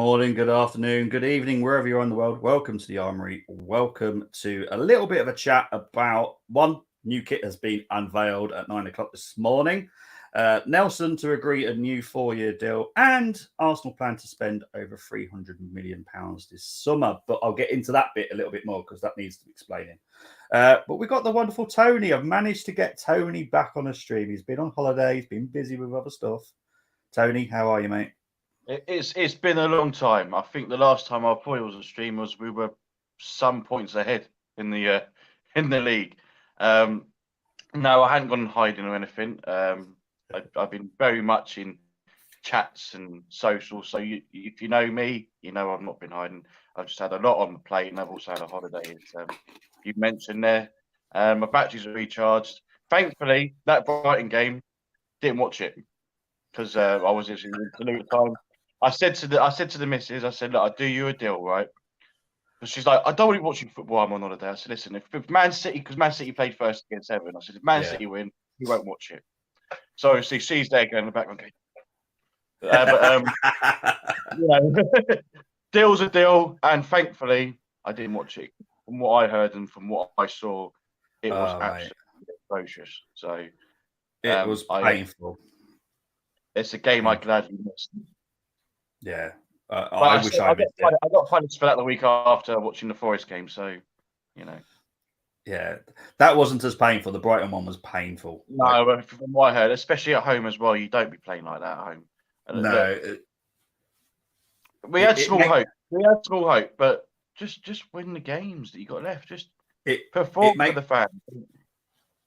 morning, good afternoon, good evening, wherever you're in the world. Welcome to the Armoury. Welcome to a little bit of a chat about one new kit has been unveiled at 9 o'clock this morning. Nelson to agree a new 4-year deal, and Arsenal plan to spend over £300 million this summer. But I'll get into that bit a little bit more because that needs to be explaining. But we've got the wonderful Tony. I've managed to get Tony back on a stream. He's been on holiday, he's been busy with other stuff. Tony, how are you, mate? It's been a long time. I think the last time I thought it was a stream was we were some points ahead in the league. No, I hadn't gone hiding or anything. I've been very much in chats and socials. So if you know me, you know I've not been hiding. I've just had a lot on the plate, and I've also had a holiday. You mentioned there, my batteries are recharged. Thankfully, that Brighton game, didn't watch it because I was in the time. I said to the missus, I said, look, I'll do you a deal, right? But she's like, I don't want to be watching football. I'm on holiday. I said, listen, if Man City, because Man City played first against Everton, I said, if Man City win, you won't watch it. So obviously she's there going in the background. You know, deal's a deal, and thankfully I didn't watch it. From what I heard and from what I saw, it was absolutely atrocious. So it was painful. It's a game I gladly missed. Yeah, I wish I missed it. I got punished for that the week after watching the Forest game, so you know. Yeah, that wasn't as painful. The Brighton one was painful. No, from what I heard, especially at home as well, you don't be playing like that at home. No, we had small hope. We had small hope, but just win the games that you got left. Just perform for the fans.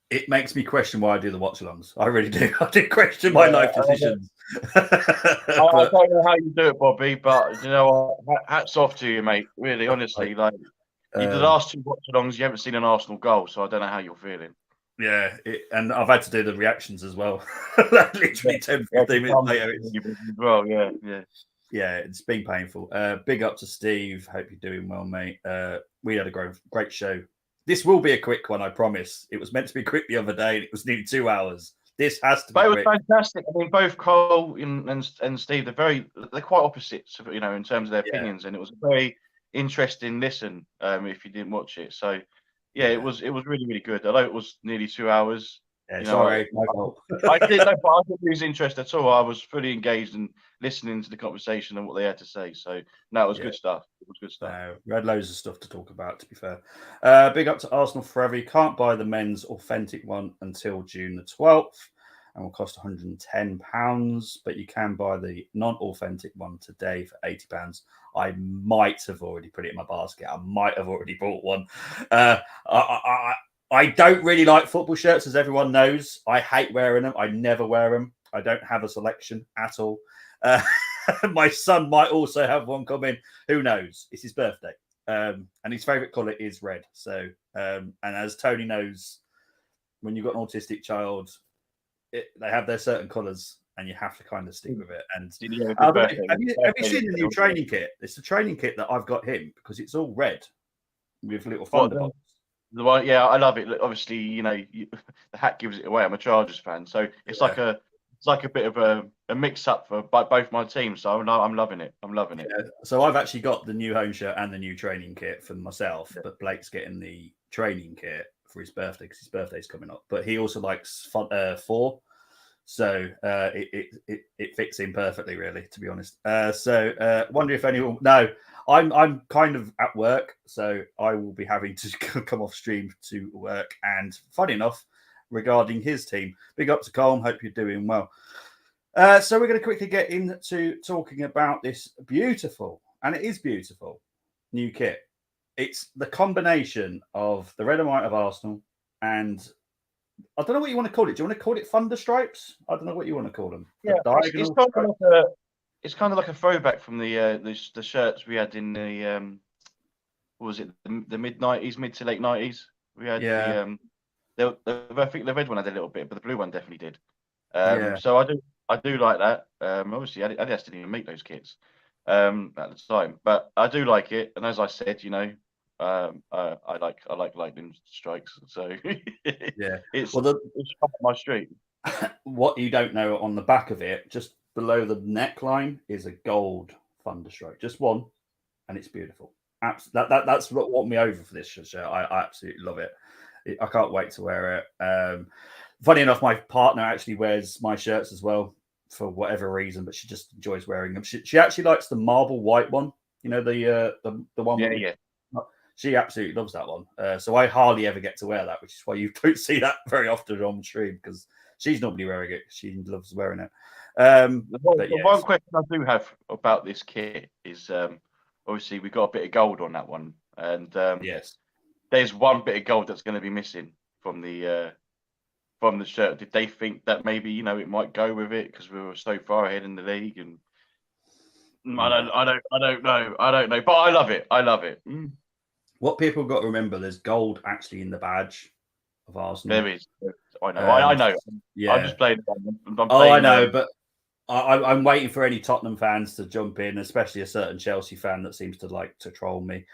It makes me question why I do the watch-alongs. I really do. I do question my life decisions. I don't know how you do it, Bobby, but you know what? Hats off to you, mate. Really, honestly, like the last two watch-alongs, you haven't seen an Arsenal goal, so I don't know how you're feeling. Yeah, and I've had to do the reactions as well. Literally 10, 15 minutes later. Well, yeah. Yeah, it's been painful. Big up to Steve. Hope you're doing well, mate. We had a great show. This will be a quick one, I promise. It was meant to be quick the other day, and it was nearly 2 hours. This has to be. But it was fantastic. I mean, both Cole and Steve, they're quite opposites, you know, in terms of their opinions, and it was a very interesting listen. If you didn't watch it, so it was really, really good. Although it was nearly 2 hours. Yeah, sorry, my fault. I didn't lose interest at all. I was fully engaged in listening to the conversation and what they had to say. So no, it was good stuff. It was good stuff. We had loads of stuff to talk about, to be fair. Big up to Arsenal forever. You can't buy the men's authentic one until June the 12th and will cost £110, but you can buy the non-authentic one today for £80. I might have already put it in my basket. I might have already bought one. I don't really like football shirts, as everyone knows. I hate wearing them. I never wear them. I don't have a selection at all. My son might also have one coming. Who knows? It's his birthday. And his favourite colour is red. So, and as Tony knows, when you've got an autistic child, they have their certain colours and you have to kind of stick with it. And have you seen the new training kit? It's the training kit that I've got him because it's all red with little thunderbolts. The one, I love it. Obviously, you know, the hat gives it away. I'm a Chargers fan, so it's like a bit of a mix up for both my teams. So I'm loving it. I'm loving it. So I've actually got the new home shirt and the new training kit for myself, but Blake's getting the training kit for his birthday because his birthday's coming up. But he also likes 4, so it fits in perfectly, really, to be honest. Wonder if anyone. No. I'm kind of at work, so I will be having to come off stream to work. And funny enough, regarding his team, big up to Colm. Hope you're doing well. So we're going to quickly get into talking about this beautiful, and it is beautiful, new kit. It's the combination of the red and white of Arsenal, and I don't know what you want to call it. Do you want to call it Thunder Stripes? I don't know what you want to call them. Yeah, it's kind of like a throwback from the shirts we had in the what was it, the mid-90s, mid to late 90s. We had I think the red one had a little bit, but the blue one definitely did. So I do like that. Obviously, Adidas didn't even make those kits at the time, but I do like it. And as I said, you know, I like lightning strikes. So it's right up my street. What you don't know, on the back of it, just below the neckline, is a gold Thunderstroke, just one, and it's beautiful. That's what won me over for this shirt. I absolutely love it. I can't wait to wear it. Funny enough, my partner actually wears my shirts as well for whatever reason, but she just enjoys wearing them. She actually likes the marble white one. You know, the one. Yeah. She absolutely loves that one. So I hardly ever get to wear that, which is why you don't see that very often on stream, because she's normally wearing it. She loves wearing it. One question I do have about this kit is obviously we got a bit of gold on that one, and yes, there's one bit of gold that's going to be missing from the shirt. Did they think that maybe it might go with it because we were so far ahead in the league? And I don't know, but I love it. What people got to remember, there's gold actually in the badge of Arsenal. There is. I know. I know. Yeah. I'm just playing. I know, but I'm waiting for any Tottenham fans to jump in, especially a certain Chelsea fan that seems to like to troll me.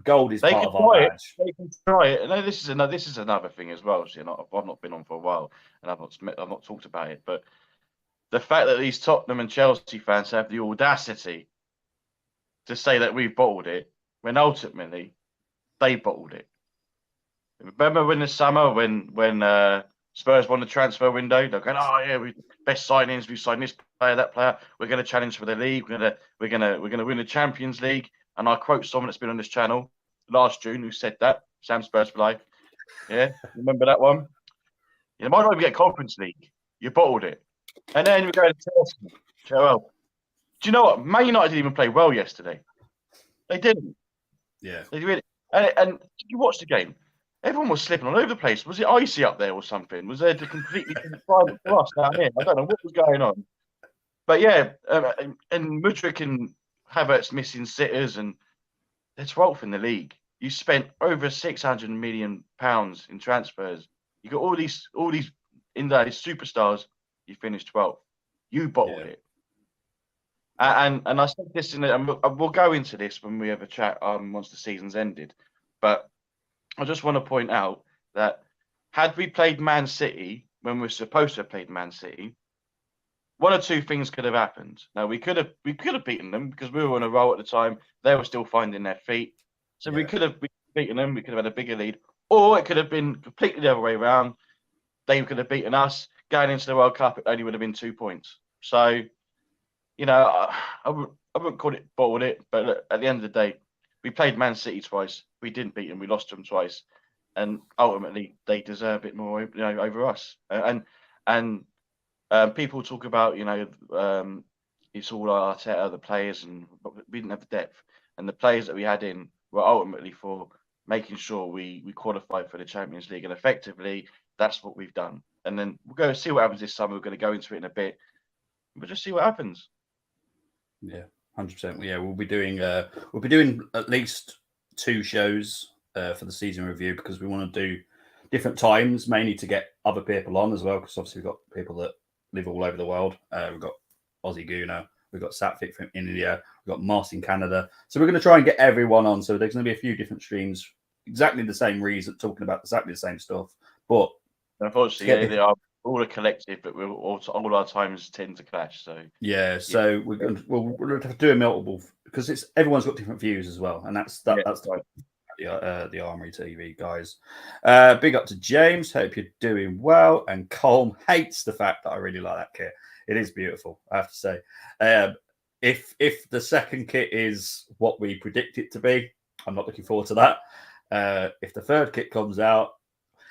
Gold is part of our badge. They can try it. No, this is another thing as well. So I've not been on for a while, and I've not talked about it. But the fact that these Tottenham and Chelsea fans have the audacity to say that we've bottled it, when ultimately they bottled it. Remember in the summer when Spurs won the transfer window, they're going, "Oh yeah, we best signings. We signed this player, that player. We're going to challenge for the league. We're going to win the Champions League." And I quote someone that's been on this channel last June who said that, Sam Spurs for life. Yeah, remember that one? You might not even get Conference League. You bottled it, and then we go to Chelsea. Well, do you know what? Man United didn't even play well yesterday. They didn't. Yeah. They really. And did you watch the game? Everyone was slipping all over the place. Was it icy up there or something? Was there completely private for us down here? I don't know what was going on. But yeah, and Mudryk and Havertz missing sitters, and they're 12th in the league. You spent over £600 million in transfers. You got all these superstars. You finished 12th. You bottled it. And I said this, and we'll go into this when we have a chat once the season's ended. But I just want to point out that had we played Man City when we're supposed to have played Man City, one or two things could have happened. Now we could have beaten them because we were on a roll at the time. They were still finding their feet, so we could have beaten them. We could have had a bigger lead, or it could have been completely the other way around. They could have beaten us going into the World Cup. It only would have been 2 points. So, I wouldn't call it bottled it, but look, at the end of the day, we played Man City twice. We didn't beat them. We lost them twice, and ultimately they deserve it more, over us. And people talk about, it's all Arteta, the players, but we didn't have the depth. And the players that we had in were ultimately for making sure we qualified for the Champions League. And effectively, that's what we've done. And then we'll go see what happens this summer. We're going to go into it in a bit. We'll just see what happens. Yeah, 100%. Yeah, we'll be doing at least 2 shows for the season review, because we want to do different times, mainly to get other people on as well, because obviously we've got people that live all over the world. We've got Aussie Guna, we've got Satfik from India, we've got Moss in Canada. So we're going to try and get everyone on. So there's going to be a few different streams, exactly the same reason, talking about exactly the same stuff. But unfortunately, they are all a collective, but all our times tend to clash. So so we'll have to do a multiple, because everyone's got different views as well, and that's the Armoury TV guys. Big up to James. Hope you're doing well. And Colm hates the fact that I really like that kit. It is beautiful, I have to say. If the second kit is what we predict it to be, I'm not looking forward to that. If the third kit comes out,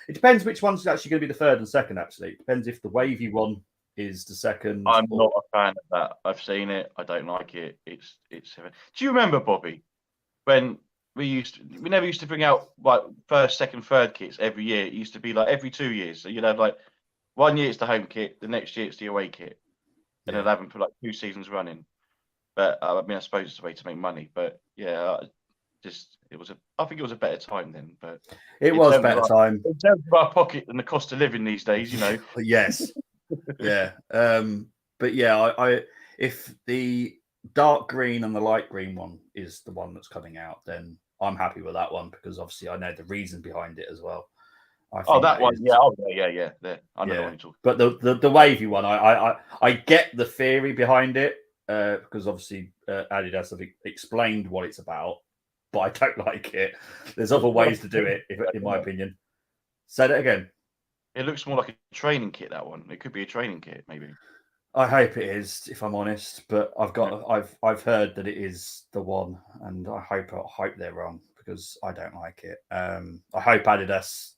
it depends which one's actually going to be the third and second. Actually, it depends if the wavy one is the second. I'm not a fan of that. I've seen it. I don't like it. It's. Do you remember, Bobby, when we never used to bring out like first, second, third kits every year? It used to be like every 2 years. So you'd have like 1 year it's the home kit, the next year it's the away kit, and they'll have them for like 2 seasons running. But I suppose it's a way to make money. But yeah, I think it was a better time then. But it was a better time in terms of our pocket and the cost of living these days, Yes. Yeah. But yeah, if the dark green and the light green one is the one that's coming out, then I'm happy with that one, because obviously I know the reason behind it as well. That one, yeah. Yeah. I know what you're talking. But the wavy one, I get the theory behind it. because obviously Adidas have explained what it's about, but I don't like it. There's other ways to do it, in my opinion. Say that again. It looks more like a training kit, that one. It could be a training kit, maybe. I hope it is, if I'm honest. But I've heard that it is the one, and I hope they're wrong because I don't like it. I hope Adidas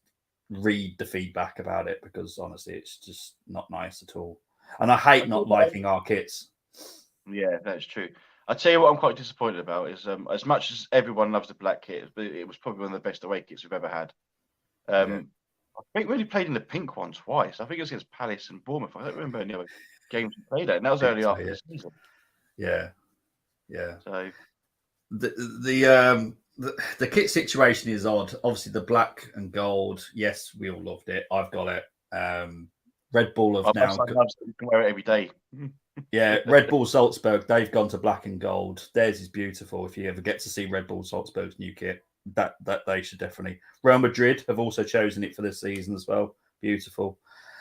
read the feedback about it because honestly, it's just not nice at all. And I hate not liking our kits. Yeah, that's true. I tell you what, I'm quite disappointed about is as much as everyone loves the black kit, it was probably one of the best away kits we've ever had. Yeah. I think we only played in the pink one twice. I think it was against Palace and Bournemouth. I don't remember any other games we played at, and that was early after the season. Yeah, yeah. So the kit situation is odd. Obviously, the black and gold. Yes, we all loved it. I've got it. Red Bull have now. You can wear it every day. Yeah, Red Bull Salzburg. They've gone to black and gold. Theirs is beautiful. If you ever get to see Red Bull Salzburg's new kit, that they should definitely. Real Madrid have also chosen it for this season as well. Beautiful.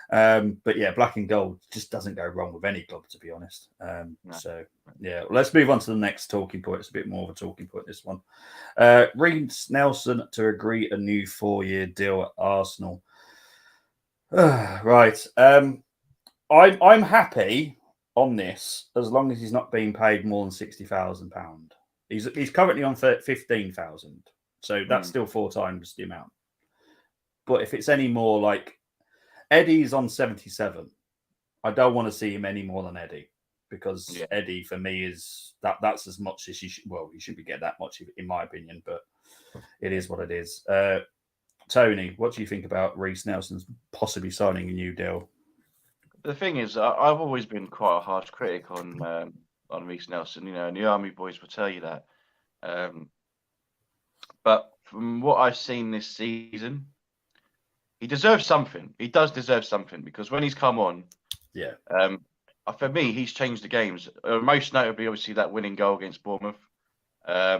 But yeah, black and gold just doesn't go wrong with any club, to be honest. No. So yeah, well, let's move on to the next talking point. It's a bit more of a talking point, this one. Reiss Nelson to agree a new 4-year deal at Arsenal. Right. I'm happy on this as long as he's not being paid more than £60,000. He's currently on 15,000, so that's still 4 times the amount. But if it's any more, like Eddie's on 77, I don't want to see him any more than Eddie because Eddie for me is that's as much as he should. Well, he shouldn't be getting that much in my opinion, but it is what it is. Tony, what do you think about Reiss Nelson's possibly signing a new deal? The thing is, I've always been quite a harsh critic on Reiss Nelson. You know, and the Army boys will tell you that. But from what I've seen this season, he deserves something. He does deserve something because when he's come on, for me, he's changed the games. Most notably, obviously, that winning goal against Bournemouth. I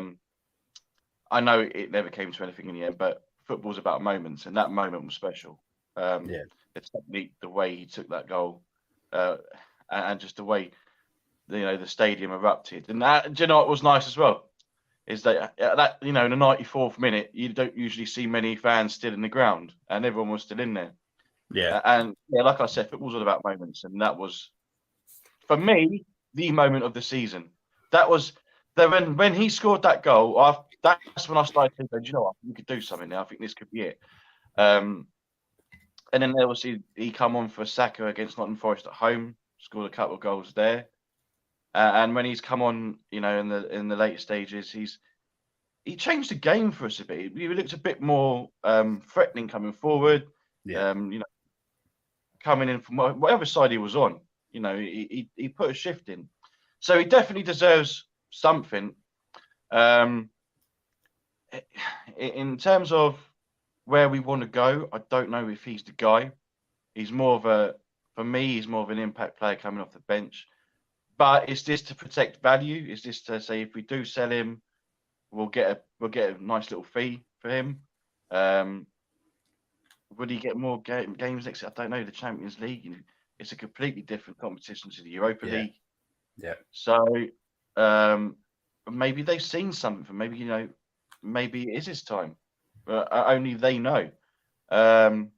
know it never came to anything in the end, but football's about moments, and that moment was special. It's the way he took that goal, and just the way the stadium erupted. And that, do you know what was nice as well? Is that in the 94th minute, you don't usually see many fans still in the ground, and everyone was still in there. Yeah, and like I said, football's all about moments, and that was, for me, the moment of the season. That was when he scored that goal. That's when I started thinking, do you know what? We could do something now. I think this could be it. And then obviously he come on for Saka against Nottingham Forest at home, scored a couple of goals there. And when he's come on, in the later stages, he changed the game for us a bit. He looked a bit more threatening coming forward. Coming in from whatever side he was on, he put a shift in. So he definitely deserves something. In terms of where we want to go, I don't know if he's the guy. For me, he's more of an impact player coming off the bench. But is this to protect value? Is this to say if we do sell him, we'll get a nice little fee for him? Would he get more games next year? I don't know. The Champions League, it's a completely different competition to the Europa League. Yeah. So maybe they've seen something. Maybe it is his time. Only they know. But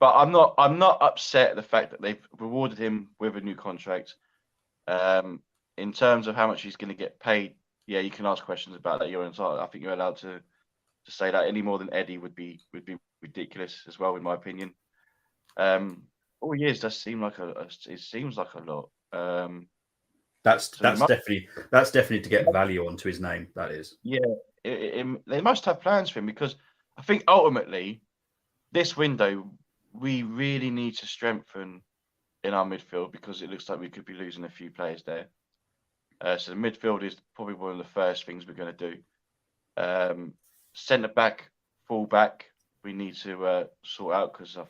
I'm not upset at the fact that they've rewarded him with a new contract. In terms of how much he's going to get paid, you can ask questions about that. I think you're allowed to say that. Any more than Eddie would be ridiculous as well, in my opinion. 4 years does seem like it seems like a lot. That's definitely to get value onto his name. That is. Yeah, they must have plans for him because I think ultimately this window we really need to strengthen in our midfield because it looks like we could be losing a few players there. So the midfield is probably one of the first things we're going to do. Centre back, full back, we need to sort out because I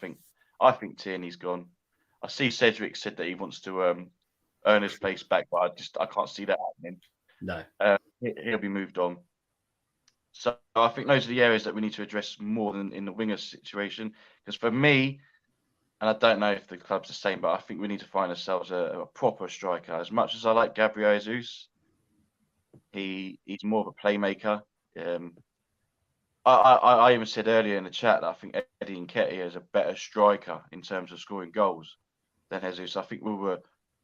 think Tierney's gone. I see Cedric said that he wants to earn his place back, but I can't see that happening. No, he'll be moved on. So I think those are the areas that we need to address more than in the winger situation. Because for me, and I don't know if the club's the same, but I think we need to find ourselves a proper striker. As much as I like Gabriel Jesus, he's more of a playmaker. I even said earlier in the chat that I think Eddie Nketiah is a better striker in terms of scoring goals than Jesus. I think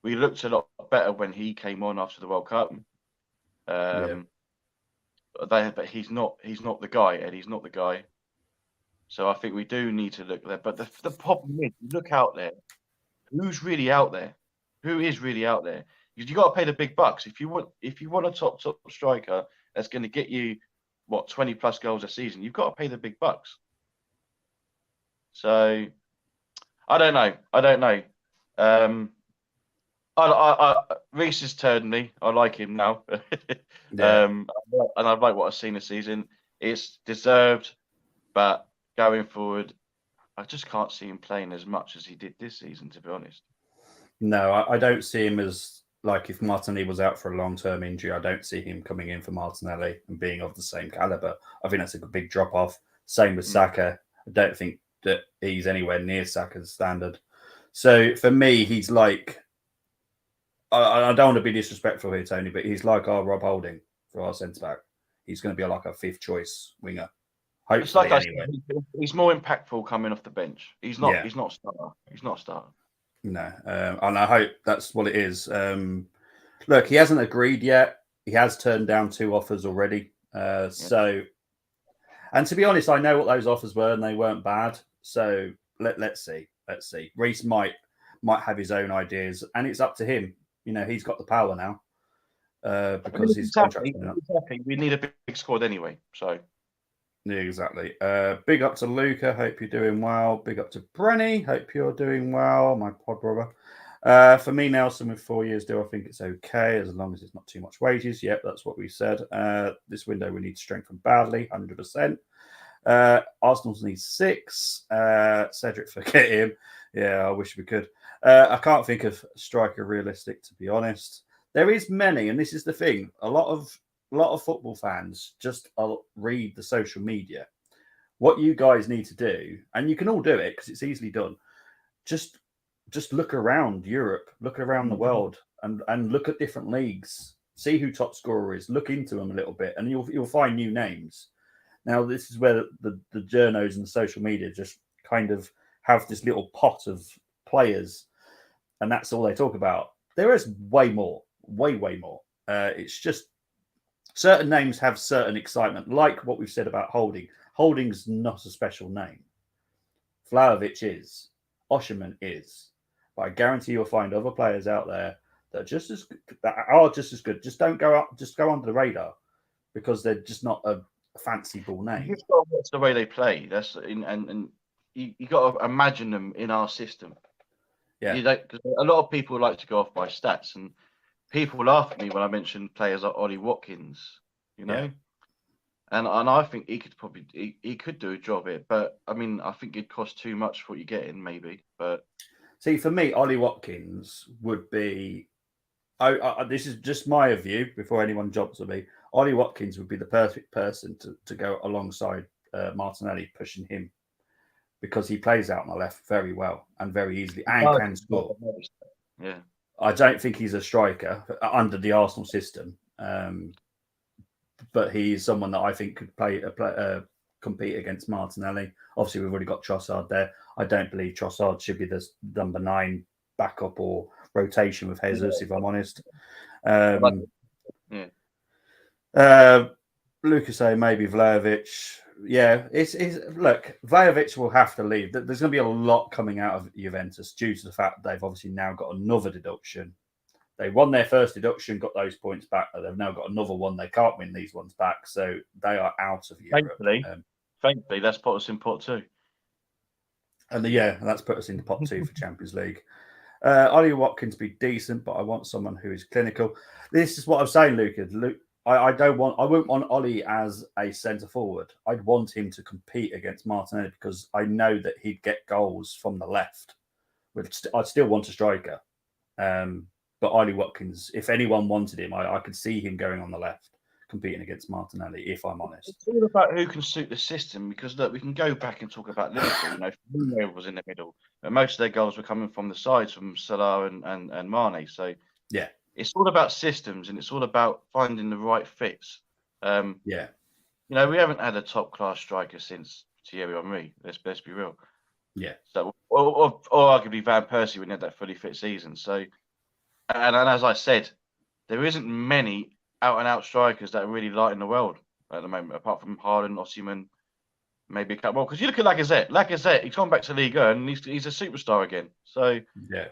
we looked a lot better when he came on after the World Cup. But he's not the guy, Eddie. He's not the guy. So I think we do need to look there. But the problem is, you look out there. Who's really out there? Who is really out there? Because you got to pay the big bucks. If you want a top striker that's going to get you 20 plus goals a season, you've got to pay the big bucks. So I don't know. Reece has turned me. I like him now. And I like what I've seen this season. It's deserved, but going forward, I just can't see him playing as much as he did this season, to be honest. No, I don't see him as, like, if Martinelli was out for a long-term injury, I don't see him coming in for Martinelli and being of the same caliber. I think that's a big drop-off. Same with Saka. I don't think that he's anywhere near Saka's standard. So for me, he's like, I don't want to be disrespectful here, Tony, but he's like our Rob Holding for our centre-back. He's going to be like a fifth-choice winger. Hopefully, it's like anyway. He's more impactful coming off the bench. He's not a starter. He's not a starter. No, and I hope that's what it is. Look, he hasn't agreed yet. He has turned down 2 offers already. So, and to be honest, I know what those offers were, and they weren't bad. So let's see. Let's see. Reece might have his own ideas, and it's up to him. You know, he's got the power now because his contract's coming up. Exactly. We need a big squad anyway. So. Yeah, exactly. Big up to Luca. Hope you're doing well. Big up to Brenny. Hope you're doing well, my pod brother. For me, Nelson, with 4 years due, I think it's okay as long as it's not too much wages. Yep, that's what we said. This window we need to strengthen badly, 100%. Arsenal needs 6. Cedric, forget him. Yeah, I wish we could. I can't think of a striker realistic, to be honest. There is many, and this is the thing. A lot of football fans just read the social media. What you guys need to do, and you can all do it because it's easily done, just look around Europe, look around the world, and look at different leagues. See who top scorer is. Look into them a little bit, and you'll find new names. Now, this is where the journos and the social media just kind of have this little pot of players, and that's all they talk about. There is way more. It's just certain names have certain excitement, like what we've said about Holding. Holding's not a special name. Vlahovic is. Osherman is. But I guarantee you'll find other players out there that are just as good. Just don't go up. Just go under the radar because they're just not a fancy ball name. You've got to watch the way they play. And you got to imagine them in our system. Yeah. Because a lot of people like to go off by stats, and people laugh at me when I mention players like Ollie Watkins, you know, and I think he could probably he could do a job here, but I mean I think it'd cost too much for what you're getting, maybe. But see, for me, Ollie Watkins would be. This is just my view before anyone jumps at me. Ollie Watkins would be the perfect person to go alongside Martinelli, pushing him because he plays out on the left very well and very easily and can score. Yeah. I don't think he's a striker under the Arsenal system, but he's someone that I think could compete against Martinelli. Obviously, we've already got Trossard there. I don't believe Trossard should be the number 9 backup or rotation with Jesus, if I'm honest. Lucas say maybe Vlahovic. Yeah, look, Vlahovic will have to leave. There's going to be a lot coming out of Juventus due to the fact that they've obviously now got another deduction. They won their first deduction, got those points back, but they've now got another one. They can't win these ones back, so they are out of Europe. Thankfully, that's put us in pot 2. And that's put us into pot 2 for Champions League. Ollie Watkins be decent, but I want someone who is clinical. This is what I'm saying, Luke. I wouldn't want Ollie as a centre forward. I'd want him to compete against Martinelli because I know that he'd get goals from the left. I'd still want a striker. But Ollie Watkins, if anyone wanted him, I could see him going on the left competing against Martinelli, if I'm honest. It's all about who can suit the system, because look, we can go back and talk about Liverpool. Firmino was in the middle, but most of their goals were coming from the sides, from Salah and Mane. So Yeah, it's all about systems, and it's all about finding the right fits. yeah, We haven't had a top class striker since Thierry Henry. Let's be real. yeah. So, or arguably Van Persie when he had that fully fit season. So, and as I said, there isn't many out and out strikers that are really lighting the world at the moment, apart from Haaland, Osimhen, maybe a couple more. Because you look at Lacazette, he's gone back to Liga and he's a superstar again. So Yeah.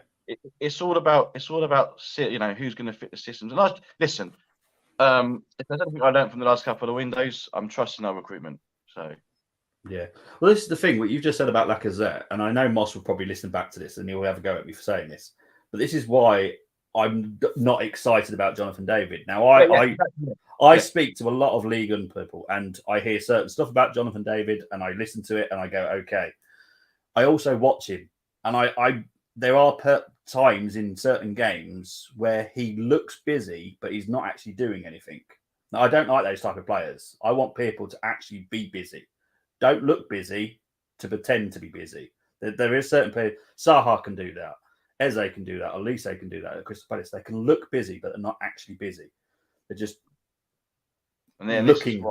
it's all about who's going to fit the systems. And listen, if there's anything I learned from the last couple of windows, I'm trusting our recruitment. So. Yeah. Well, this is the thing, what you've just said about Lacazette, and I know Moss will probably listen back to this and he'll have a go at me for saying this, but this is why I'm not excited about Jonathan David. Now, I speak to a lot of League One people and I hear certain stuff about Jonathan David and I listen to it and I go, okay. I also watch him and there are times in certain games where he looks busy, but he's not actually doing anything. Now, I don't like those type of players. I want people to actually be busy. Don't look busy to pretend to be busy. There is certain players. Saha can do that. Eze can do that. Elise can do that. At Crystal Palace, they can look busy, but they're not actually busy. They're just looking.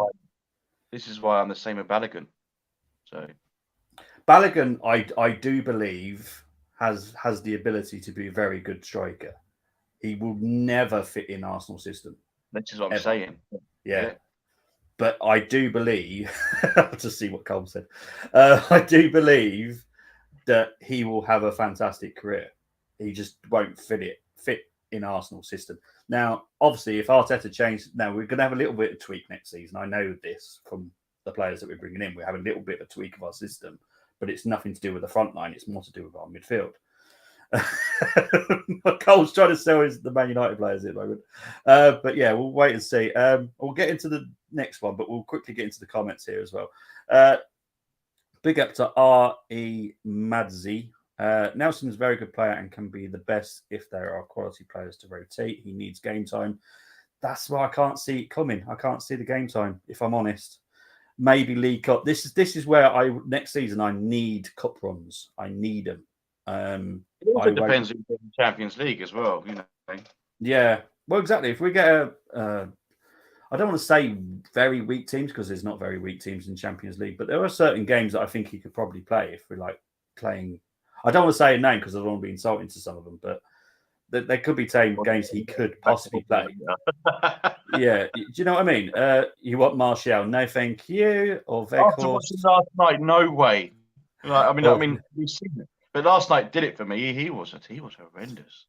This is why I'm the same with Balogun. So Balogun, I do believe has the ability to be a very good striker. He will never fit in Arsenal system. This is what I'm saying. Yeah. But I do believe, to see what Cole said, I do believe that he will have a fantastic career. He just won't fit in Arsenal system. Now, obviously, if Arteta changed, now we're going to have a little bit of tweak next season. I know this from the players that we're bringing in. We have a little bit of a tweak of our system, but it's nothing to do with the front line. It's more to do with our midfield. Cole's trying to sell the Man United players at the moment. But yeah, we'll wait and see. We'll get into the next one, but we'll quickly get into the comments here as well. Big up to R.E. Madzi. Nelson's a very good player and can be the best if there are quality players to rotate. He needs game time. That's why I can't see it coming. I can't see the game time, if I'm honest. Maybe League Cup. This is where next season I need cup runs. I need them. It also depends on the Champions League as well, Yeah, well, exactly. If we get I don't want to say very weak teams because there's not very weak teams in Champions League, but there are certain games that I think he could probably play if we're like playing. I don't want to say a name because I don't want to be insulting to some of them, but there could be games he could possibly play. Yeah, do you know what I mean? You want Martial? No, thank you. Or After watching last night, no way. I mean, we've seen it. But last night did it for me. He was horrendous.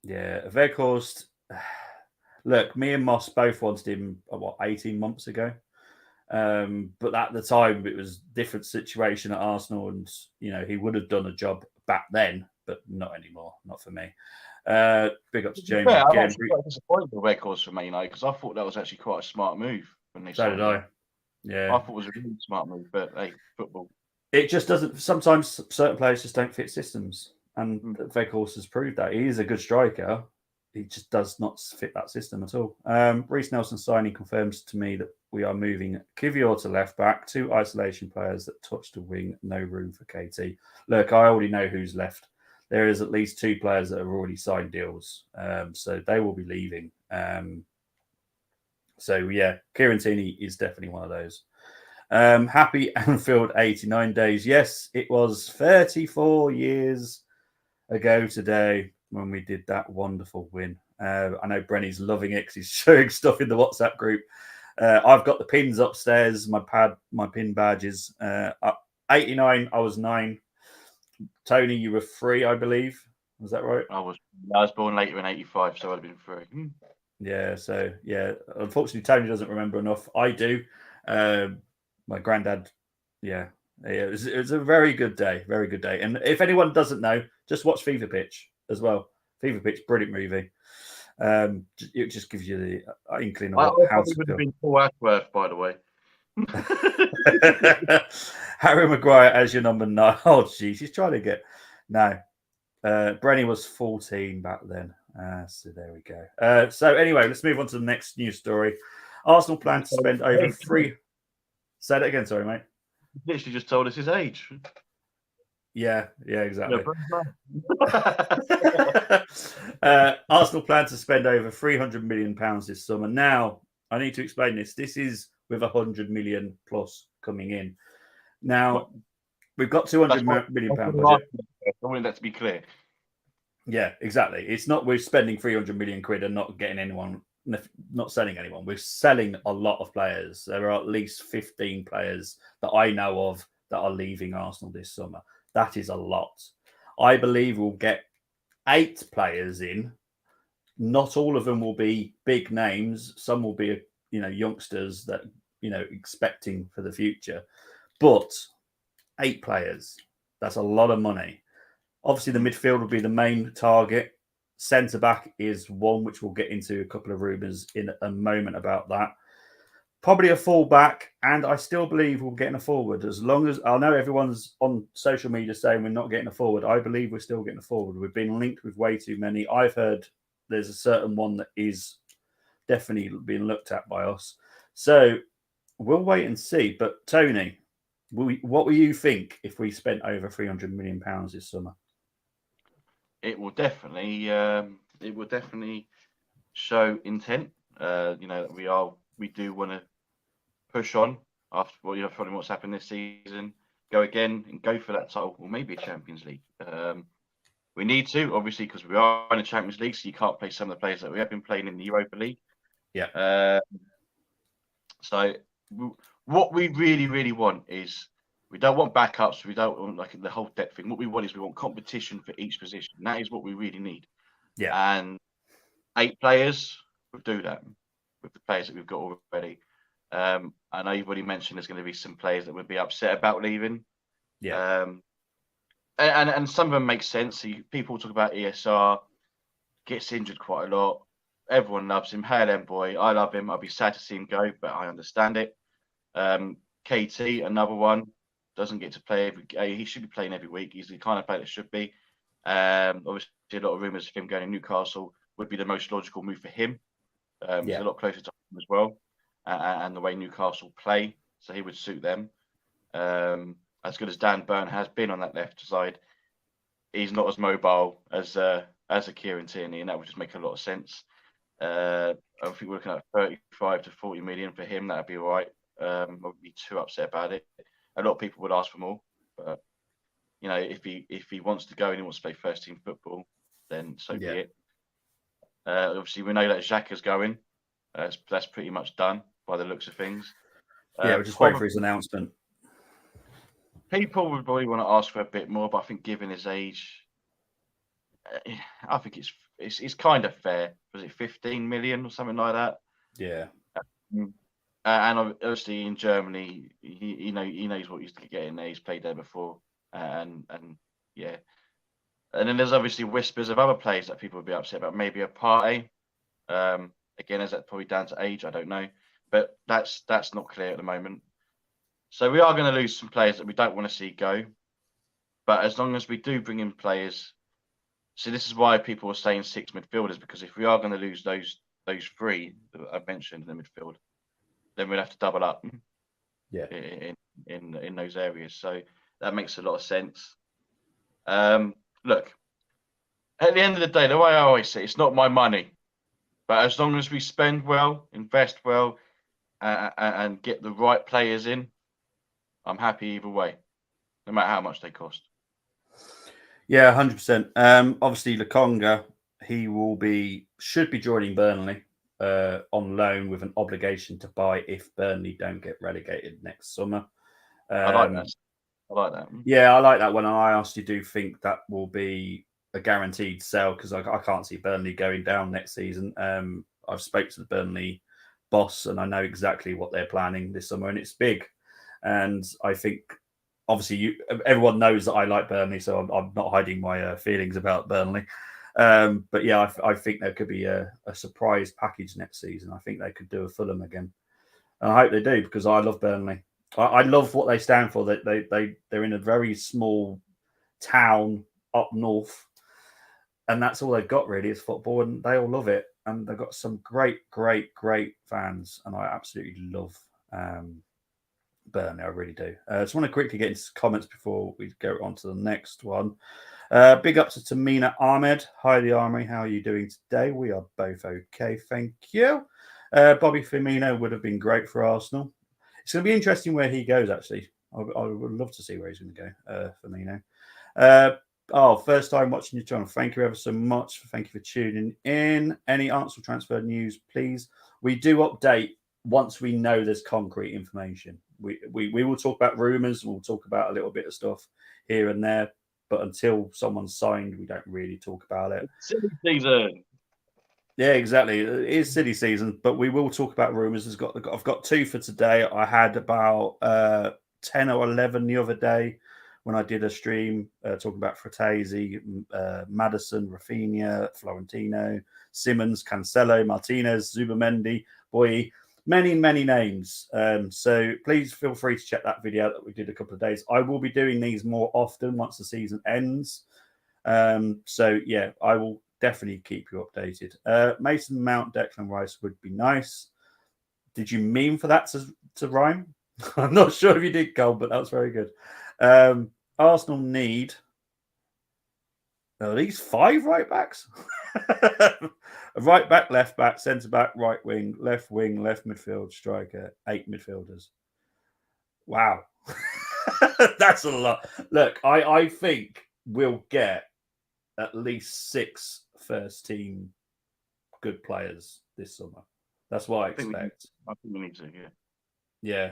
Yeah, Weghorst. Look, me and Moss both wanted him 18 months ago. But at the time it was a different situation at Arsenal, and he would have done a job back then, but not anymore. Not for me. Big up to James again. I'm actually quite disappointed with Weghorst for Man United because I thought that was actually quite a smart move when they So did I. Yeah, I thought it was a really smart move, but hey, football. It just doesn't. Sometimes certain players just don't fit systems, and Weghorst has proved that. He is a good striker. He just does not fit that system at all. Reece Nelson signing confirms to me that we are moving Kivior to left back, 2 isolation players that touch the wing, no room for KT. Look, I already know who's left. There is at least 2 players that have already signed deals, so they will be leaving. So yeah, Kieran Tierney is definitely one of those. Happy Anfield 89 days. Yes, it was 34 years ago today when we did that wonderful win. I know Brenny's loving it because he's showing stuff in the WhatsApp group. I've got the pins upstairs, my pin badges. 89, I was 9. Tony, you were 3, I believe. Was that right? I was born later in 85, so I'd have been 3. Yeah, so yeah. Unfortunately, Tony doesn't remember enough. I do. My granddad, yeah. It was a very good day, very good day. And if anyone doesn't know, just watch Fever Pitch as well. Fever Pitch, brilliant movie. It just gives you the inkling of what house would have been Paul Ashworth, by the way. Harry Maguire as your number 9. Oh, jeez, he's trying to get. No, Brenny was 14 back then. So there we go. So anyway, let's move on to the next news story. Arsenal plan to spend over three. Say that again, sorry, mate. Literally just told us his age. Yeah, exactly. Arsenal plan to spend over £300 million this summer. Now, I need to explain this. This is with 100 million plus coming in. Now, we've got 200 million pound budget. I want that to be clear. Yeah, exactly. It's not we're spending 300 million quid and not getting anyone, not selling anyone. We're selling a lot of players. There are at least 15 players that I know of that are leaving Arsenal this summer. That is a lot. I believe we'll get 8 players in. Not all of them will be big names. Some will be, youngsters that, expecting for the future. But 8 players, that's a lot of money. Obviously, the midfield will be the main target. Centre back is one, which we'll get into a couple of rumours in a moment about that. Probably a full back, and I still believe we're getting a forward. As long as I know everyone's on social media saying we're not getting a forward, I believe we're still getting a forward. We've been linked with way too many. I've heard there's a certain one that is definitely being looked at by us. So we'll wait and see. But Tony, what will you think if we spent over £300 million this summer? It will definitely show intent. We do want to push on after following what's happened this season. Go again and go for that title, or maybe a Champions League. We need to, obviously, because we are in a Champions League, so you can't play some of the players that we have been playing in the Europa League. Yeah. So what we really, really want is we don't want backups. We don't want like the whole depth thing. What we want is we want competition for each position. That is what we really need. Yeah. And 8 players will do that with the players that we've got already. I know you've already mentioned there's going to be some players that would be upset about leaving. Yeah. And some of them make sense. So people talk about ESR, gets injured quite a lot. Everyone loves him. Hail M boy. I love him. I'll be sad to see him go, but I understand it. KT, another one, doesn't get to play he should be playing every week. He's the kind of player that should be. Obviously, a lot of rumours of him going to Newcastle would be the most logical move for him. He's a lot closer to him as well, and the way Newcastle play, so he would suit them. As good as Dan Burn has been on that left side, he's not as mobile as a Kieran Tierney, and that would just make a lot of sense. I think we're looking at 35 to 40 million for him. That'd be all right. I wouldn't be too upset about it. A lot of people would ask for more, but if he wants to go and he wants to play first team football, then so be it. Obviously, we know that Xhaka's going. That's pretty much done by the looks of things. We're just waiting for his announcement. People would probably want to ask for a bit more, but I think given his age, I think it's kind of fair. Was it 15 million or something like that? Yeah. And obviously in Germany, he knows what he's getting there. He's played there before, and yeah. And then there's obviously whispers of other players that people would be upset about. Maybe a Partey. Again, is that probably down to age? I don't know, but that's not clear at the moment. So we are going to lose some players that we don't want to see go. But as long as we do bring in players, so this is why people are saying 6 midfielders, because if we are going to lose those 3 that I mentioned in the midfield, then we'd have to double up. Yeah. In those areas. So that makes a lot of sense. Look, at the end of the day, the way I always say, it's not my money, but as long as we spend well, invest well, and get the right players in, I'm happy either way, no matter how much they cost. Yeah, 100%. Obviously, Lokonga, he should be joining Burnley on loan with an obligation to buy if Burnley don't get relegated next summer. I like that. Yeah, I like that one. And I honestly do think that will be a guaranteed sell because I can't see Burnley going down next season. I've spoke to the Burnley boss and I know exactly what they're planning this summer, and it's big. And I think, obviously, everyone knows that I like Burnley, so I'm not hiding my feelings about Burnley. But yeah, I think there could be a surprise package next season. I think they could do a Fulham again. And I hope they do because I love Burnley. I love what they stand for. They're in a very small town up north, and that's all they've got really is football, and they all love it. And they've got some great fans, and I absolutely love Burnley. I really do. I just want to quickly get into comments before we go on to the next one. Big ups to Tamina Ahmed. Hi, the Armoury. How are you doing today? We are both okay, thank you. Bobby Firmino would have been great for Arsenal. It's going to be interesting where he goes, actually. I would love to see where he's going to go, Firmino. First time watching your channel. Thank you ever so much. Thank you for tuning in. Any Arsenal transfer news, please? We do update once we know there's concrete information. We will talk about rumours. We'll talk about a little bit of stuff here and there. But until someone's signed, we don't really talk about it. Silly season. Yeah, exactly. It is silly season, but we will talk about rumours. I've got 2 for today. I had about 10 or 11 the other day when I did a stream talking about Fratesi, Maddison, Rafinha, Florentino, Simmons, Cancelo, Martinez, Zubamendi, Boye. Many names. So please feel free to check that video that we did a couple of days. I will be doing these more often once the season ends. So yeah, I will definitely keep you updated. Mason Mount, Declan Rice would be nice. Did you mean for that to rhyme? I'm not sure if you did, Cole, but that was very good. Arsenal need these 5 right backs. Right back, left back, centre back, right wing, left midfield, striker, 8 midfielders. Wow. That's a lot. Look, I think we'll get at least 6 first team good players this summer. That's what I expect. I think we need to, yeah.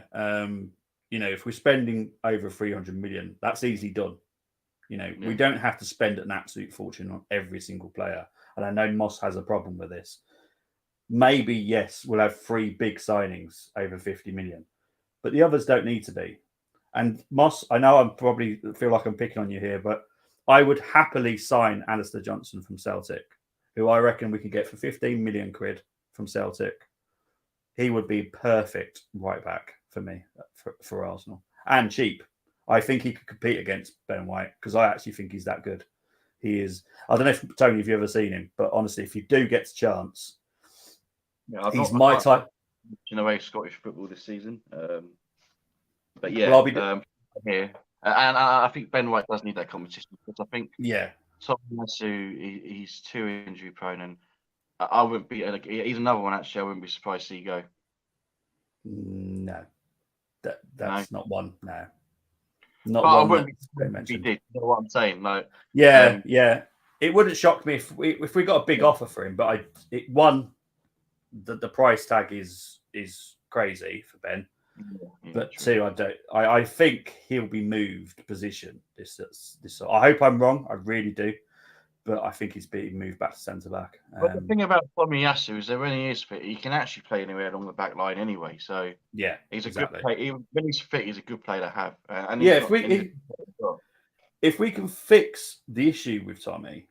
If we're spending over 300 million, that's easily done. We don't have to spend an absolute fortune on every single player. And I know Moss has a problem with this. Maybe, yes, we'll have 3 big signings over 50 million, but the others don't need to be. And Moss, I know I'm probably feel like I'm picking on you here, but I would happily sign Alistair Johnson from Celtic, who I reckon we could get for 15 million quid from Celtic. He would be perfect right back for me, for Arsenal, and cheap. I think he could compete against Ben White because I actually think he's that good. He is. I don't know if Tony, if you've ever seen him, but honestly, if you do get a chance, he's my type. In a way, Scottish football this season, but yeah, here, and I think Ben White does need that competition because I think Tomiyasu, he's too injury prone, and I wouldn't be. He's another one actually. I wouldn't be surprised to see go. No, that's not one. No. Not but one I wouldn't he did. You know what I'm saying? Like, yeah. It wouldn't shock me if we got a big offer for him. But the price tag is crazy for Ben. But true. 2, I think he'll be moved position. This. I hope I'm wrong. I really do. But I think he's being moved back to centre back. But the thing about Tomiyasu is that when he is fit, he can actually play anywhere along the back line anyway. So yeah, he's a good player. When he's fit, he's a good player to have. And if we can fix the issue with Tommy,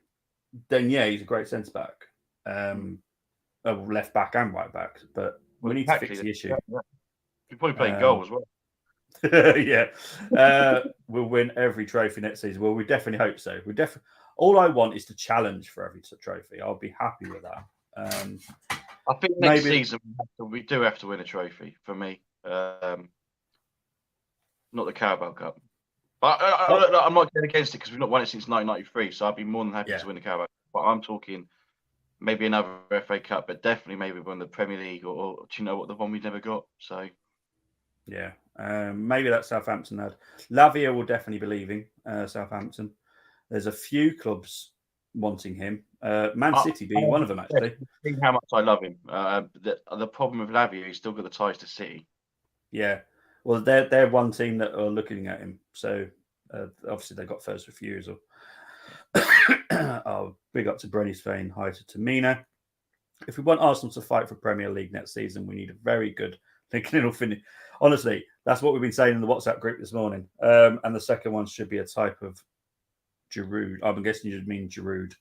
then yeah, he's a great centre back, left back and right back. But we need to fix the issue. He's probably playing goal as well. Yeah, we'll win every trophy next season. Well, we definitely hope so. All I want is to challenge for every trophy. I'll be happy with that. I think next season we do have to win a trophy for me. Not the Carabao Cup. But I'm not getting against it because we've not won it since 1993. So I'd be more than happy to win the Carabao Cup. But I'm talking maybe another FA Cup, but definitely maybe win the Premier League or do you know what, the one we never got. So yeah, maybe that's Southampton. Lavia will definitely be leaving Southampton. There's a few clubs wanting him. Man City being one of them, actually. Think how much I love him. The problem with Lavia, he's still got the ties to City. Yeah. Well, they're one team that are looking at him. So obviously they got first refusal. Big up to Brenny Spain. Hi to Tamina. If we want Arsenal to fight for Premier League next season, we need a very good thinking it'll finish. Honestly, that's what we've been saying in the WhatsApp group this morning. And the second one should be a type of Giroud. I'm guessing you mean Giroud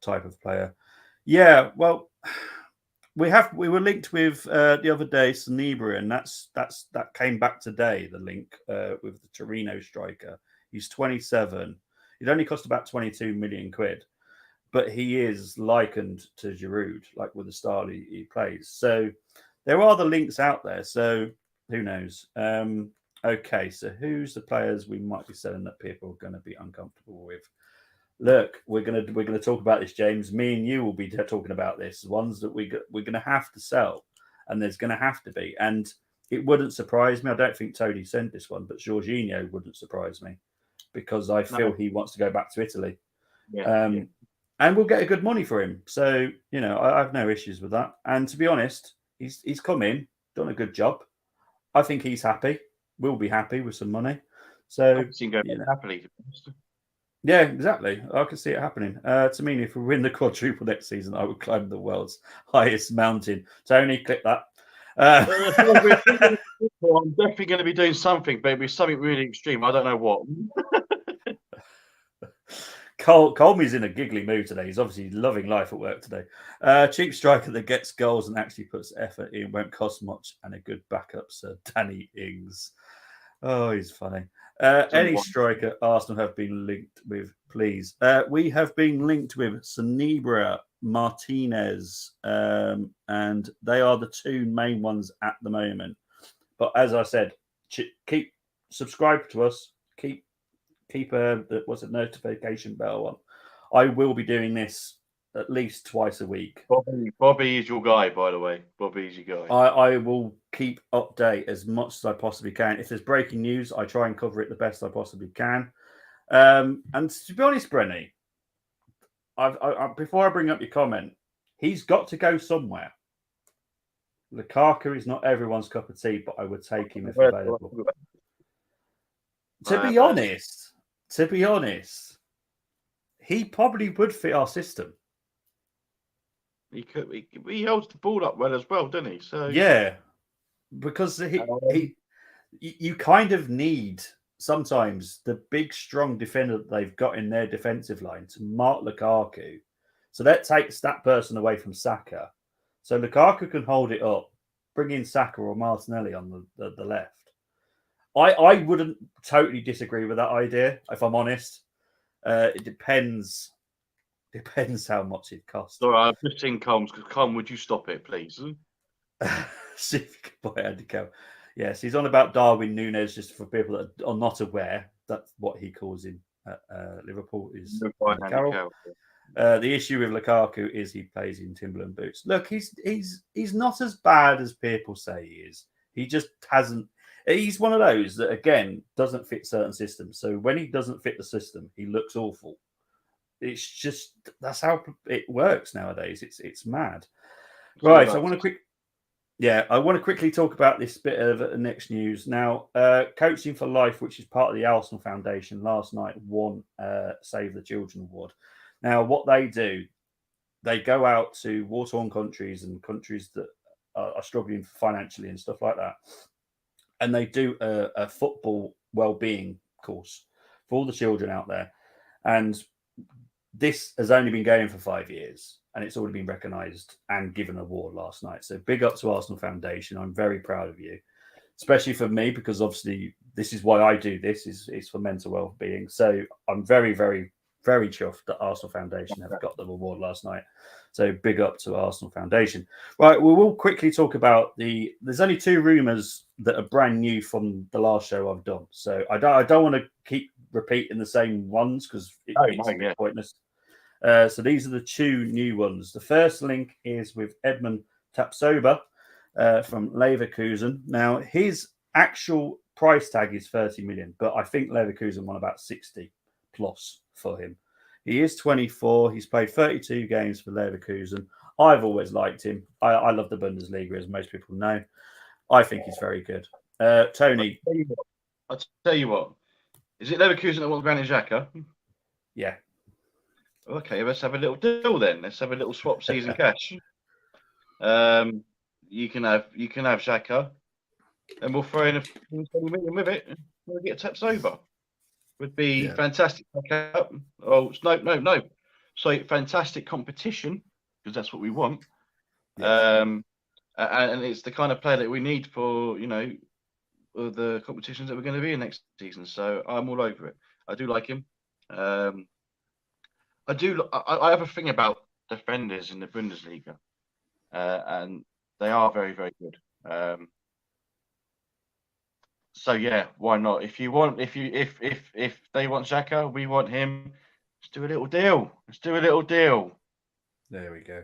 type of player. Yeah, well, we were linked with the other day Sanibra, and that came back today. The link with the Torino striker. He's 27. It only cost about 22 million quid, but he is likened to Giroud, like with the style he plays. So there are the links out there. So who knows? Okay, so who's the players we might be selling that people are going to be uncomfortable with? Look, we're gonna talk about this, James. Me and you will be talking about this. Ones that we're gonna have to sell, and there's gonna have to be. And it wouldn't surprise me. I don't think Tony sent this one, but Jorginho wouldn't surprise me because I feel he wants to go back to Italy. Yeah. And we'll get a good money for him. So I have no issues with that. And to be honest, he's come in, done a good job. I think he's happy. We'll be happy with some money. So happily. Yeah, exactly. I can see it happening. To me, if we win the quadruple next season, I would climb the world's highest mountain. Tony, click that. I'm definitely going to be doing something, but it'll be something really extreme. I don't know what. Colmey's in a giggly mood today. He's obviously loving life at work today. Cheap striker that gets goals and actually puts effort in, won't cost much, and a good backup, Sir Danny Ings. Oh, he's funny. Any striker Arsenal have been linked with, please? We have been linked with Sanibra, Martinez, and they are the two main ones at the moment. But as I said, keep subscribe to us. Keep notification bell on. I will be doing this at least twice a week. Bobby is your guy, by the way. Bobby is your guy. I will keep update as much as I possibly can. If there's breaking news, I try and cover it the best I possibly can. And to be honest, Brenny, before I bring up your comment, he's got to go somewhere. Lukaku is not everyone's cup of tea, but I would take him if available. To be honest, he probably would fit our system. He could. He holds the ball up well as well, doesn't he? So yeah, because you kind of need sometimes the big, strong defender that they've got in their defensive line to mark Lukaku. So that takes that person away from Saka. So Lukaku can hold it up, bring in Saka or Martinelli on the left. I wouldn't totally disagree with that idea, if I'm honest. It depends how much it costs. Sorry, I've just seen Combs. Com, would you stop it, please? See if you can buy Andy Carroll. Yes, he's on about Darwin Núñez, just for people that are not aware. That's what he calls him at Liverpool, is Andy Carroll. The issue with Lukaku is he plays in Timberland boots. Look, he's not as bad as people say he is. He just hasn't. He's one of those that, again, doesn't fit certain systems. So when he doesn't fit the system, he looks awful. It's just, that's how it works nowadays. It's mad. Right, so I want to quickly talk about this bit of next news. Now, Coaching for Life, which is part of the Arsenal Foundation, last night won Save the Children Award. Now, what they do, they go out to war-torn countries and countries that are struggling financially and stuff like that. And they do a football well-being course for all the children out there. And this has only been going for 5 years, and it's already been recognised and given an award last night. So big up to Arsenal Foundation. I'm very proud of you, especially for me, because obviously this is why I do this, is for mental well-being. So I'm very, very, very chuffed that Arsenal Foundation have got the award last night. So big up to Arsenal Foundation. Right, we will quickly talk about there's only 2 rumours that are brand new from the last show I've done. So I don't want to keep repeating the same ones because it's pointless. So these are the 2 new ones. The first link is with Edmund Tapsoba from Leverkusen. Now, his actual price tag is 30 million, but I think Leverkusen won about 60 plus for him. He is 24. He's played 32 games for Leverkusen. I've always liked him. I love the Bundesliga, as most people know. I think he's very good. Tony. I'll tell you what. Is it Leverkusen that wants Granit Xhaka? Yeah. Okay, let's have a little deal then. Let's have a little swap season cash. You can have Xhaka, and we'll throw in a 20 million with it. We'll get taps over. Would be fantastic. Oh no. So fantastic competition, because that's what we want. Yeah. And it's the kind of player that we need for the competitions that we're going to be in next season. So I'm all over it. I do like him. I I have a thing about defenders in the Bundesliga, and they are very, very good. So yeah, why not? If they want Xhaka, we want him. Let's do a little deal. There we go.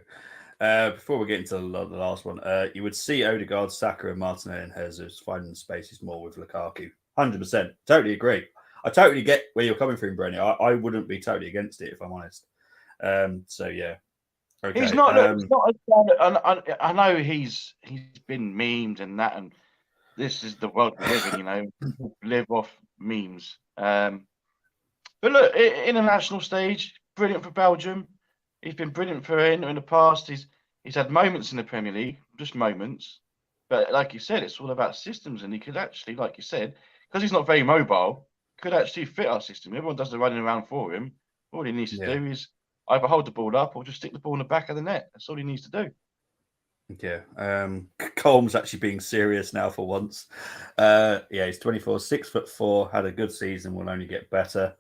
Before we get into the last one, you would see Odegaard, Saka, and Martinelli and Jesus finding spaces more with Lukaku. 100%. Totally agree. I totally get where you're coming from, Brenny. I wouldn't be totally against it if I'm honest. So yeah. Okay. He's not. It's not. I know he's been memed and that, and this is the world we live in. You know, live off memes. But look, in a national stage, brilliant for Belgium. He's been brilliant for Inter in the past. He's had moments in the Premier League, just moments. But like you said, it's all about systems, and he could actually, like you said, because he's not very mobile, could actually fit our system. Everyone does the running around for him. All he needs to do is either hold the ball up or just stick the ball in the back of the net. That's all he needs to do. Yeah. Colm's actually being serious now for once. He's 24, 6'4", had a good season, will only get better.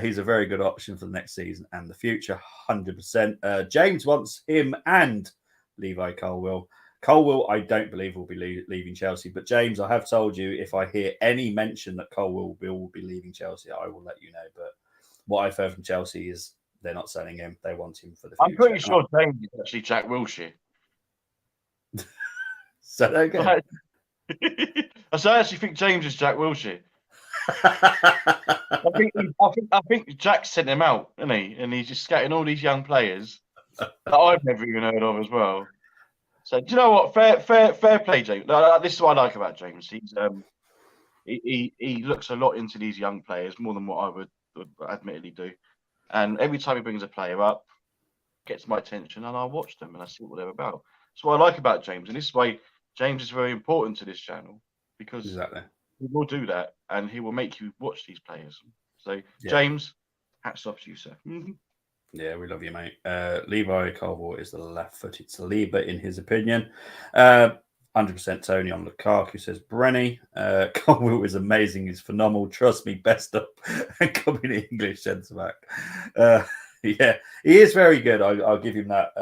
He's a very good option for the next season and the future, 100%. James wants him and Levi Colwill. Colwill, I don't believe will be leaving Chelsea, but James, I have told you if I hear any mention that Colwill will be leaving Chelsea, I will let you know. But what I've heard from Chelsea is they're not selling him. They want him for the future. I'm pretty sure James is actually Jack Wilshere. So again. I actually think James is Jack Wilshere. I think Jack sent him out, isn't he? And he's just scatting all these young players that I've never even heard of as well. So do you know what? Fair play, James. This is what I like about James. He's he looks a lot into these young players more than what I would admittedly do. And every time he brings a player up, gets my attention, and I watch them and I see what they're about. That's what I like about James, and this is why James is very important to this channel, because he will do that and he will make you watch these players. So James, hats off to you, sir. Yeah, we love you, mate. Levi Colwill is the left-footed Saliba, in his opinion. 100% Tony on Lukaku, says Brenny. Colwill is amazing. He's phenomenal. Trust me, best up and coming English centre-back. Yeah, he is very good. I'll give him that.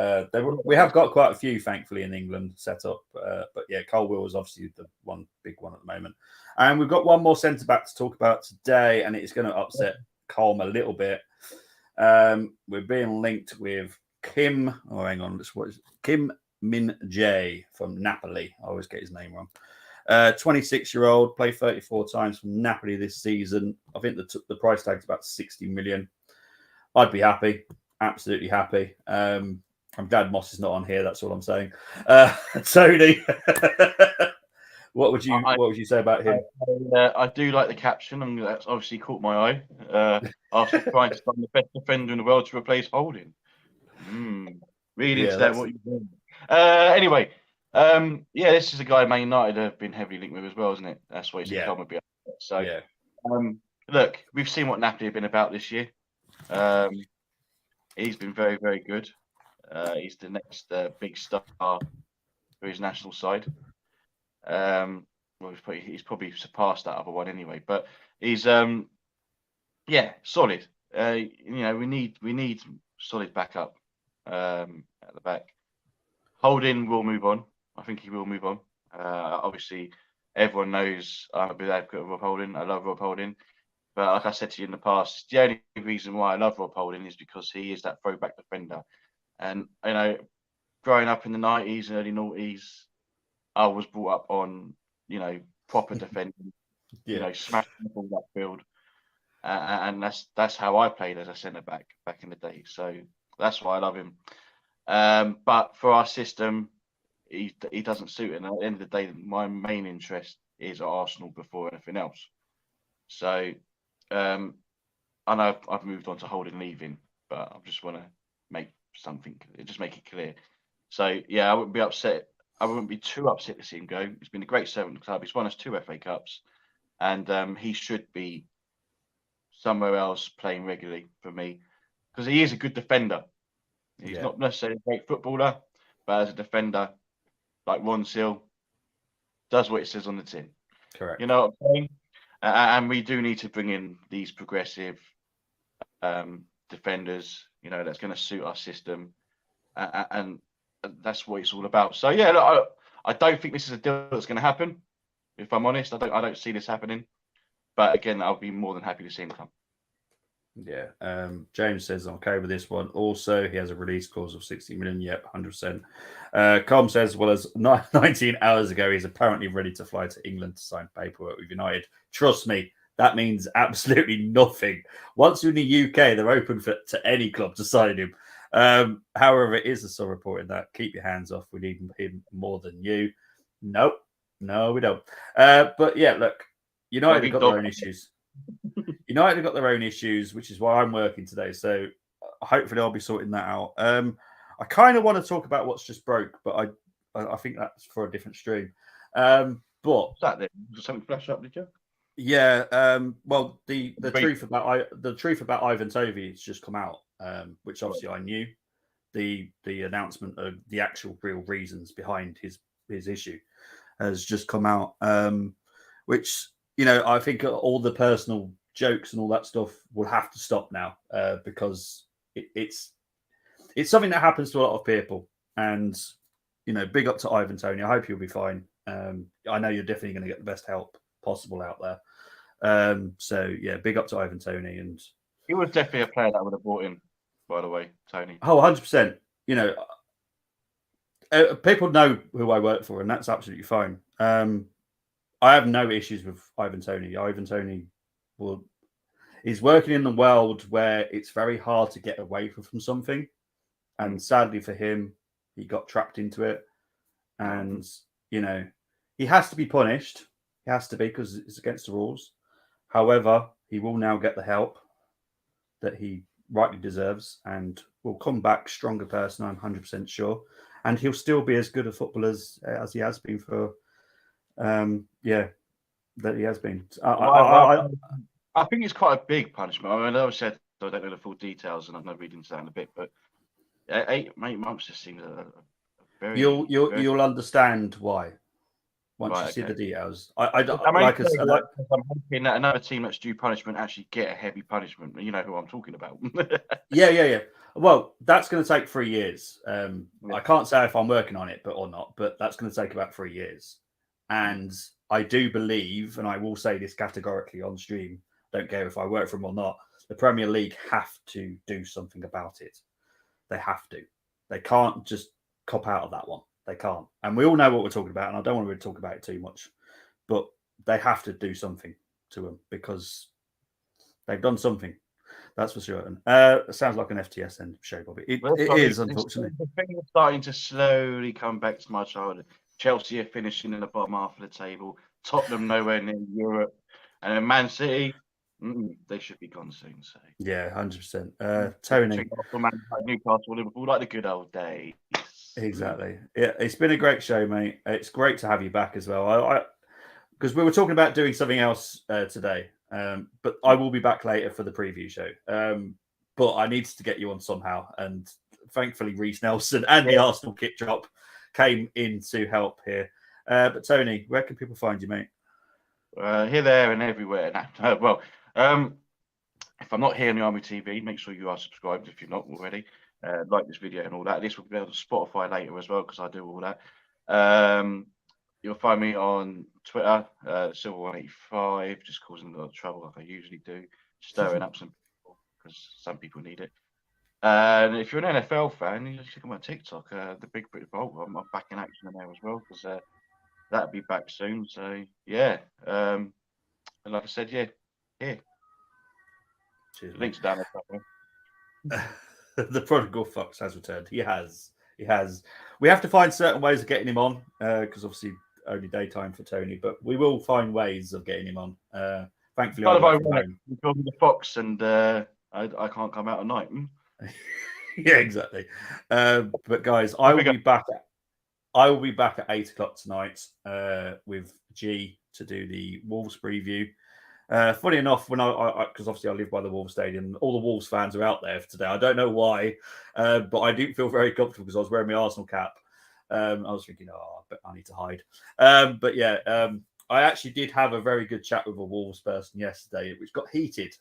We have got quite a few, thankfully, in England set up. But yeah, Colwill is obviously the one big one at the moment. And we've got one more centre-back to talk about today, and it's going to upset Colm a little bit. We're being linked with Kim. Oh, hang on. What is it? Kim Min Jae from Napoli. I always get his name wrong. 26-year-old, played 34 times for Napoli this season. I think the price tag is about 60 million. I'd be happy, absolutely happy. I'm glad Moss is not on here. That's all I'm saying. Tony, what would you say about him? I do like the caption. That's obviously caught my eye. After trying to sign the best defender in the world to replace Holding. Read into that what you're doing. Anyway, this is a guy Man United have been heavily linked with as well, isn't it? That's what he's come a bit. So, look, we've seen what Napoli have been about this year. He's been very, very good. He's the next big star for his national side. He's probably surpassed that other one anyway. But he's solid. We need solid backup at the back. Holding will move on. I think he will move on. Obviously, everyone knows I'm a big advocate of Rob Holding. I love Rob Holding. But like I said to you in the past, the only reason why I love Rob Holding is because he is that throwback defender. And, growing up in the 90s and early noughties, I was brought up on, proper defending, smashing the ball that field. And that's how I played as a centre-back back in the day. So that's why I love him. But for our system, he doesn't suit it. And at the end of the day, my main interest is at Arsenal before anything else. So, I know I've moved on to Holding leaving, but I just want to make it clear. So, I wouldn't be upset. I wouldn't be too upset to see him go. He's been a great servant to the club. He's won us 2 FA Cups, and he should be somewhere else playing regularly for me, because he is a good defender. He's not necessarily a great footballer, but as a defender, like Ron Seal, does what it says on the tin. Correct. You know what I'm saying? And we do need to bring in these progressive defenders, that's going to suit our system, and that's what it's all about. So yeah, look, I don't think this is a deal that's going to happen. If I'm honest, I don't see this happening. But again, I'll be more than happy to see him come. Yeah. James says I'm okay with this one. Also, he has a release clause of 60 million. Yep, 100%. Com says, well, as 19 hours ago, he's apparently ready to fly to England to sign paperwork with United. Trust me, that means absolutely nothing. Once you're in the UK, they're open to any club to sign him. However, it is a sort of reporting that keep your hands off. We need him more than you. Nope. No, we don't. But yeah, look, United have got their own issues. United have got their own issues, which is why I'm working today. So hopefully I'll be sorting that out. I kind of want to talk about what's just broke, but I think that's for a different stream. But what's that then? Did something flash up? Did you? Yeah. Well, the truth about Ivan Tovey has just come out, which obviously I knew. The announcement of the actual real reasons behind his issue has just come out, which I think all the personal jokes and all that stuff will have to stop now, because it's something that happens to a lot of people. And big up to Ivan Toney. I hope you'll be fine. I know you're definitely going to get the best help possible out there. So yeah, big up to Ivan Toney. And he was definitely a player that would have brought in, by the way, Tony. Oh, 100%. People know who I work for, and that's absolutely fine. I have no issues with Ivan Toney. Ivan Toney is working in the world where it's very hard to get away from something. And sadly for him, he got trapped into it. And, he has to be punished. He has to be, because it's against the rules. However, he will now get the help that he rightly deserves and will come back stronger person, I'm 100% sure. And he'll still be as good a footballer as he has been for, that he has been. I think it's quite a big punishment. I mean, I said I don't know the full details, and I'm not reading into that in a bit, but 8 months just seems a very. You'll understand why once you see the details. I'm hoping that another team that's due punishment actually get a heavy punishment. You know who I'm talking about. Yeah. Well, that's going to take 3 years. I can't say if I'm working on it, or not, but that's going to take about 3 years. And I do believe, and I will say this categorically on stream, don't care if I work for them or not, the Premier League have to do something about it. They have to. They can't just cop out of that one. They can't. And we all know what we're talking about, and I don't want to really talk about it too much, but they have to do something to them because they've done something. That's for sure. It sounds like an FTS end show, Bobby. It is, unfortunately. The thing is starting to slowly come back to my childhood. Chelsea are finishing in the bottom half of the table. Tottenham nowhere near Europe. And then Man City, they should be gone soon. So. Yeah, 100%. Tony. Newcastle, Liverpool, like the good old days. Exactly. Yeah, it's been a great show, mate. It's great to have you back as well. Because we were talking about doing something else today, but I will be back later for the preview show. But I needed to get you on somehow, and thankfully Reece Nelson and the Arsenal kit drop came in to help here. But Tony, where can people find you, mate? Here, there, and everywhere. If I'm not here on the Armoury TV, make sure you are subscribed if you're not already. Like this video and all that. This will be on Spotify later as well because I do all that. You'll find me on Twitter, Silver185, just causing a lot of trouble like I usually do, stirring up some people because some people need it. And if you're an NFL fan, you just check out my TikTok, the Big British Bowl. I'm back in action in there as well because that'll be back soon. So yeah, and like I said, yeah. Cheers, links down there. The prodigal fox has returned. He has. We have to find certain ways of getting him on because obviously only daytime for Tony, but we will find ways of getting him on. Thankfully, I'm the fox, and I can't come out at night. Yeah, exactly. But guys, I will be back at 8 o'clock tonight with G to do the Wolves preview. Funny enough, when because obviously I live by the Wolves Stadium, all the Wolves fans are out there for today. I don't know why, but I didn't feel very comfortable because I was wearing my Arsenal cap. I was thinking, I need to hide. But yeah, I actually did have a very good chat with a Wolves person yesterday, which got heated.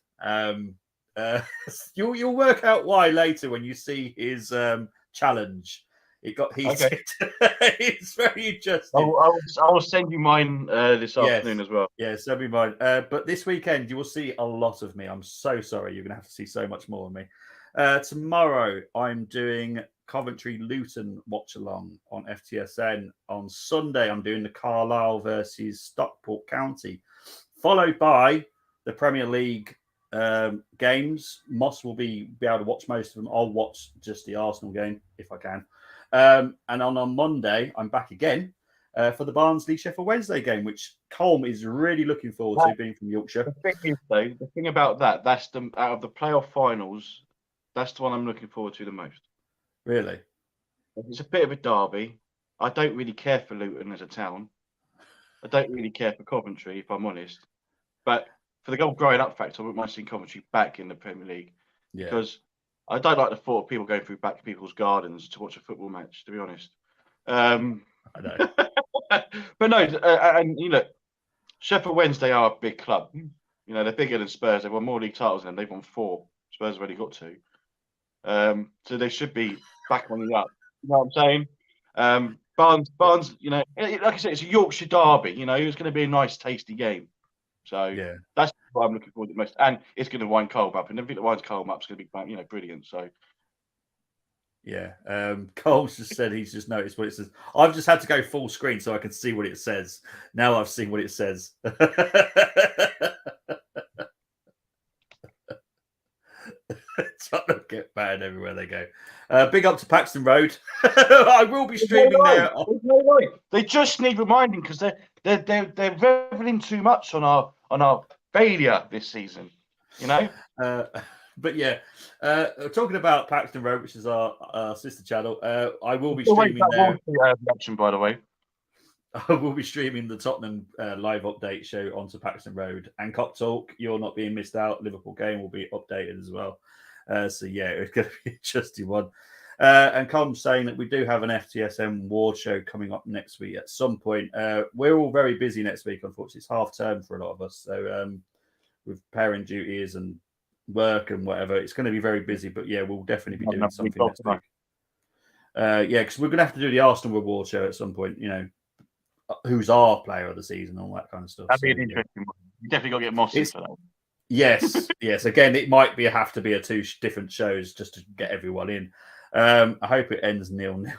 You'll work out why later when you see his challenge. It got heated. Okay. It's very interesting. I will send you mine this afternoon as well. Yes, send me mine. But this weekend you will see a lot of me. I'm so sorry. You're going to have to see so much more of me. Tomorrow I'm doing Coventry Luton watch along on FTSN. On Sunday I'm doing the Carlisle versus Stockport County, followed by the Premier League games. Moss will be able to watch most of them. I'll watch just the Arsenal game if I can. And on Monday I'm back again for the Barnsley-Sheffield Wednesday game, which Colm is really looking forward to, being from Yorkshire. The thing is, though, the thing about that's the out of the playoff finals, that's the one I'm looking forward to the most. Really? It's a bit of a derby. I don't really care for Luton as a town. I don't really care for Coventry, if I'm honest. But for the growing up factor, I wouldn't mind seeing Coventry back in the Premier League. Yeah. Because I don't like the thought of people going through back people's gardens to watch a football match, to be honest. I know. But no, and you know, Sheffield Wednesday are a big club. You know, they're bigger than Spurs. They've won more league titles than them. They've won 4. Spurs have already got 2. So they should be back on the up. You know what I'm saying? Barnes, you know, like I said, it's a Yorkshire derby. You know, it's going to be a nice, tasty game. So yeah, that's what I'm looking forward to the most. And it's going to wind Colm up. And everything that winds Colm up is going to be, you know, brilliant. So yeah, Cole's just said he's just noticed what it says. I've just had to go full screen so I can see what it says. Now I've seen what it says. Tottenham get banned everywhere they go. Big up to Paxton Road. I will be streaming there. They just need reminding because they're reveling too much on our failure this season. You know. But yeah, talking about Paxton Road, which is our sister channel, I will be streaming there. Reaction, by the way. I will be streaming the Tottenham live update show onto Paxton Road and Cop Talk. You're not being missed out. Liverpool game will be updated as well. So yeah, it's going to be an interesting one. And Colm's saying that we do have an FTSM Ward show coming up next week at some point. We're all very busy next week, unfortunately. It's half term for a lot of us. So with parent duties and work and whatever, it's going to be very busy. But yeah, we'll definitely be doing something next week. Yeah, because we're going to have to do the Arsenal Reward show at some point, you know. Who's our player of the season, all that kind of stuff. That'd be an interesting one. You definitely got to get Moss for that. Yes, yes. Again, it might have to be 2 different shows just to get everyone in. I hope it ends 0-0.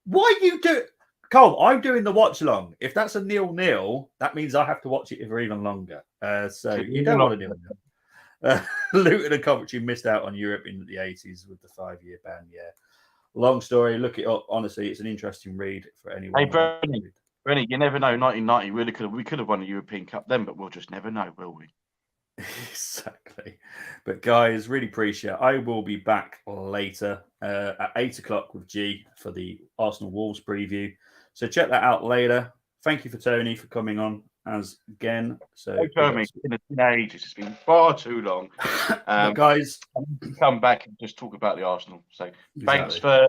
Why you do, Cole? I'm doing the watch along. If that's a 0-0, that means I have to watch it for even longer. So you don't want to 0-0. Luton and Coventry missed out on Europe in the 80s with the 5-year ban. Yeah, long story. Look it up. Honestly, it's an interesting read for anyone. Hey, Brenny, you never know. 1990, we could have won the European Cup then, but we'll just never know, will we? Exactly. But guys, really appreciate it. I will be back later at 8 o'clock with G for the Arsenal Wolves preview. So check that out later. Thank you for Tony for coming on as again. So it's been ages. It's been far too long. Guys, come back and just talk about the Arsenal. So exactly.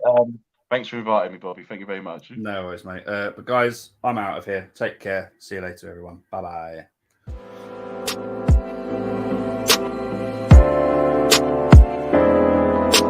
Thanks for inviting me, Bobby. Thank you very much. No worries, mate. But guys, I'm out of here. Take care. See you later, everyone. Bye-bye.